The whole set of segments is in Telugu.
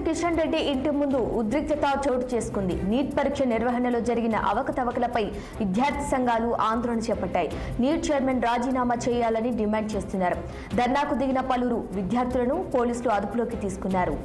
కిషన్ రెడ్డి ఇంటి ముందు ఉద్రిక్తత చోటు చేసుకుంది. నీట్ పరీక్ష నిర్వహణలో జరిగిన అవకతవకలపై విద్యార్థి సంఘాలు ఆందోళన చేపట్టాయి. నీట్ చైర్మన్ రాజీనామా చేయాలని డిమాండ్ చేస్తున్నారు. ధర్నాకు దిగిన పలువురు విద్యార్థులను పోలీసులు అదుపులోకి తీసుకున్నారు.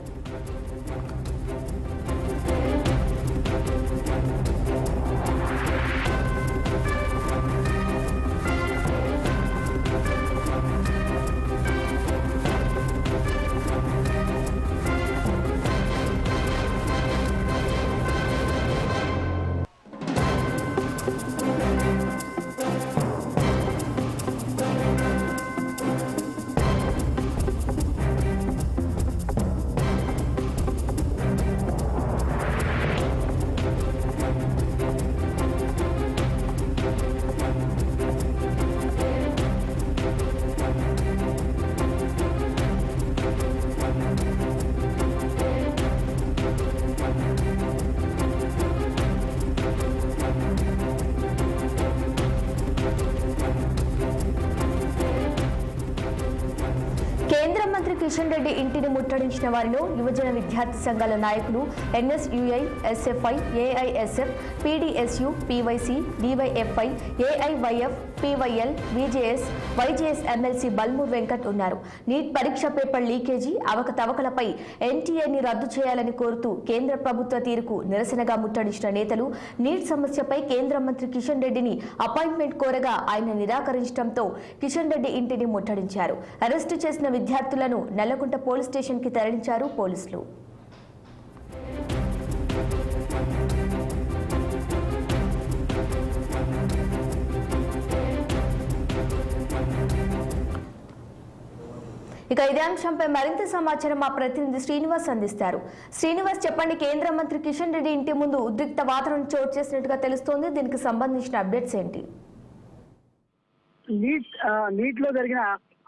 కేంద్ర మంత్రి కిషన్ రెడ్డి ఇంటిని ముట్టడించిన వారిలో యువజన విద్యార్థి సంఘాల నాయకులు NSUI, SFI, AISF, PDSU, PYC, DYFI, AIYF, PYL, VJS, YJS MLC Balmoor Venkat ఉన్నారు. నీట్ పరీక్ష పేపర్ లీకేజీ అవకతవకలపై ఎన్టీఏని రద్దు చేయాలని కోరుతూ కేంద్ర ప్రభుత్వ తీరుకు నిరసనగా ముట్టడించిన నేతలు నీట్ సమస్యపై కేంద్ర మంత్రి కిషన్ రెడ్డిని అపాయింట్మెంట్ కోరగా ఆయన నిరాకరించడంతో కిషన్ రెడ్డి ఇంటిని ముట్టడించారు. అరెస్టు చేసిన విద్యార్థులను నల్లకుంట పోలీస్ స్టేషన్ కి తరలించారు పోలీసులు. ఇక ఇదే అంశంపై మరింత సమాచారం మా ప్రతినిధి శ్రీనివాస్ అందిస్తారు. శ్రీనివాస్, చెప్పండి, కేంద్ర మంత్రి కిషన్ రెడ్డి ఇంటి ముందు ఉద్రిక్త వాతావరణం చోటు చేసినట్టుగా తెలుస్తోంది. దీనికి సంబంధించిన అప్డేట్స్ ఏంటి? నీట్ లో జరిగిన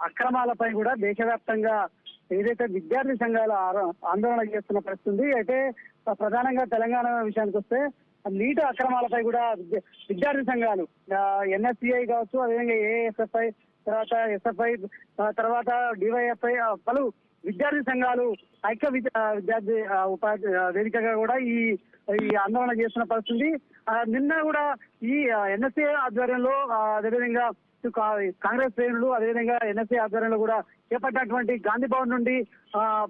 అక్రమాలపై కూడా దేశవ్యాప్తంగా ఏదైతే విద్యార్థి సంఘాలు ఆందోళన చేస్తున్న పరిస్థితి అయితే ప్రధానంగా తెలంగాణ విషయానికి వస్తే నీట్ అక్రమాలపై కూడా విద్యార్థి సంఘాలు ఎన్ఎస్సిఐ కావచ్చు, అదేవిధంగా ఏఎస్ఎఫ్ఐ, తర్వాత ఎస్ఎఫ్ఐ, తర్వాత డివైఎఫ్ఐ, పలు విద్యార్థి సంఘాలు ఐక్య విద్యార్థి ఉపాధి వేదికగా కూడా ఈ ఆందోళన చేస్తున్న పరిస్థితి. నిన్న కూడా ఈ ఎన్ఎస్ఏ ఆధ్వర్యంలో అదేవిధంగా కాంగ్రెస్ శ్రేణులు అదేవిధంగా ఎన్ఎస్ఏ ఆధ్వర్యంలో కూడా చేపట్టినటువంటి గాంధీ భవన్ నుండి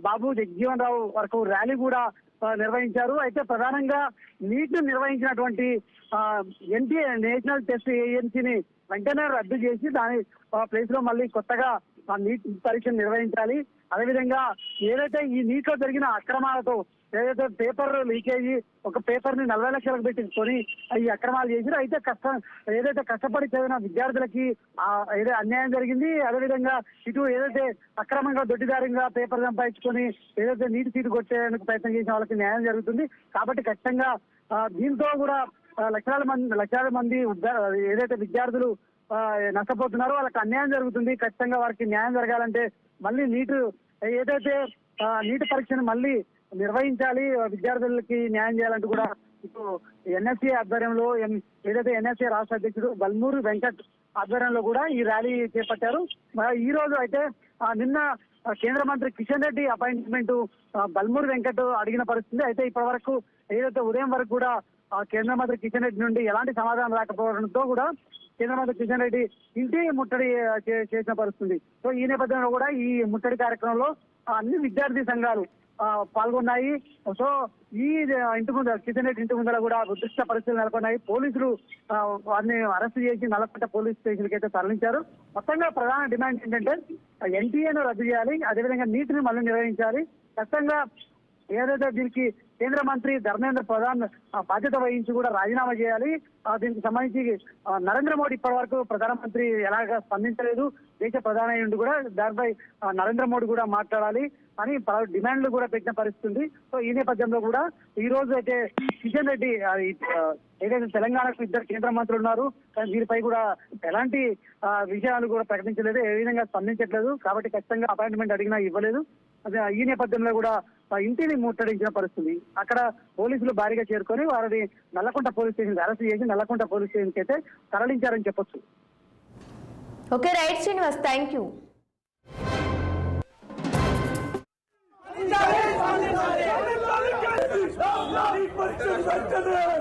బాబు జగజీవన్ రావు వరకు ర్యాలీ కూడా నిర్వహించారు. అయితే ప్రధానంగా నీట్ నిర్వహించినటువంటి ఎన్టీఏ నేషనల్ టెస్ట్ ఏజెన్సీని వెంటనే రద్దు చేసి దాని ప్లేస్ లో మళ్ళీ కొత్తగా నీట్ పరీక్షను నిర్వహించాలి. అదేవిధంగా ఏదైతే ఈ నీట్ లో జరిగిన అక్రమాలతో ఏదైతే పేపర్ లీకేజీ ఒక పేపర్ ని 40 లక్షలకు పెట్టించుకొని ఈ అక్రమాలు చేసిరు. అయితే ఏదైతే కష్టపడి చదివిన విద్యార్థులకి ఏదైతే అన్యాయం జరిగింది. అదేవిధంగా ఇటు ఏదైతే అక్రమంగా దొడ్డిదారిగా పేపర్ సంపాదించుకొని ఏదైతే నీటి సీటు కొట్టేందుకు ప్రయత్నం చేసిన వాళ్ళకి న్యాయం జరుగుతుంది. కాబట్టి ఖచ్చితంగా దీంతో కూడా లక్షలాది మంది ఏదైతే విద్యార్థులు నష్టపోతున్నారో వాళ్ళకి అన్యాయం జరుగుతుంది. ఖచ్చితంగా వారికి న్యాయం జరగాలంటే మళ్ళీ ఏదైతే నీటి పరీక్షను మళ్ళీ నిర్వహించాలి, విద్యార్థులకి న్యాయం చేయాలంటూ కూడా ఇప్పుడు ఎన్ఎస్సీ ఆధ్వర్యంలో ఏదైతే ఎన్ఎస్సీ రాష్ట్ర అధ్యక్షుడు బల్మూరు వెంకట్ ఆధ్వర్యంలో కూడా ఈ ర్యాలీ చేపట్టారు. ఈ రోజు అయితే నిన్న కేంద్ర మంత్రి కిషన్ రెడ్డి అపాయింట్మెంట్ బల్మూరు వెంకట్ అడిగిన పరిస్థితి. అయితే ఇప్పటి వరకు ఏదైతే ఉదయం వరకు కూడా కేంద్ర మంత్రి కిషన్ రెడ్డి నుండి ఎలాంటి సమాధానం రాకపోవడంతో కూడా కేంద్ర మంత్రి కిషన్ రెడ్డి ఇంటి ముట్టడి చేసిన పరిస్థితి. సో ఈ నేపథ్యంలో కూడా ఈ ముట్టడి కార్యక్రమంలో అన్ని విద్యార్థి సంఘాలు పాల్గొన్నాయి. సో ఈ ఇంటి ముందు కిషన్ రెడ్డి ఇంటి ముందర కూడా ఉద్రిక్త పరిస్థితులు నెలకొన్నాయి. పోలీసులు వారిని అరెస్ట్ చేసి నల్లకుంట పోలీస్ స్టేషన్ కి అయితే తరలించారు. మొత్తంగా ప్రధాన డిమాండ్ ఏంటంటే ఎన్టీఏను రద్దు చేయాలి, అదేవిధంగా నీటిని మళ్ళీ నిర్వహించాలి. ఖచ్చితంగా ఏదైతే దీనికి కేంద్ర మంత్రి ధర్మేంద్ర ప్రధాన్ బాధ్యత వహించి కూడా రాజీనామా చేయాలి. దీనికి సంబంధించి నరేంద్ర మోడీ ఇప్పటి వరకు ప్రధానమంత్రి ఎలాగా స్పందించలేదు. దేశ ప్రధాని నుండి కూడా దానిపై నరేంద్ర మోడీ కూడా మాట్లాడాలి అని డిమాండ్లు కూడా పెట్టిన పరిస్థితి ఉంది. సో ఈ నేపథ్యంలో కూడా ఈ రోజు అయితే కిషన్ రెడ్డి ఏదైతే తెలంగాణకు 2 కేంద్ర మంత్రులు ఉన్నారు, కానీ వీరిపై కూడా ఎలాంటి విషయాలు కూడా ప్రకటించలేదు, ఏ విధంగా స్పందించట్లేదు. కాబట్టి ఖచ్చితంగా అపాయింట్మెంట్ అడిగినా ఇవ్వలేదు. ఈ నేపథ్యంలో కూడా ఇంటిని ముట్టడించిన పరిస్థితి. అక్కడ పోలీసులు భారీగా చేరుకొని వారిని నల్లకుంట పోలీస్ స్టేషన్ అరెస్ట్ చేసి నల్లకుంట పోలీస్ స్టేషన్ కి అయితే తరలించారని చెప్పొచ్చు. Okay, right Srinivas, thank you. Chandrababu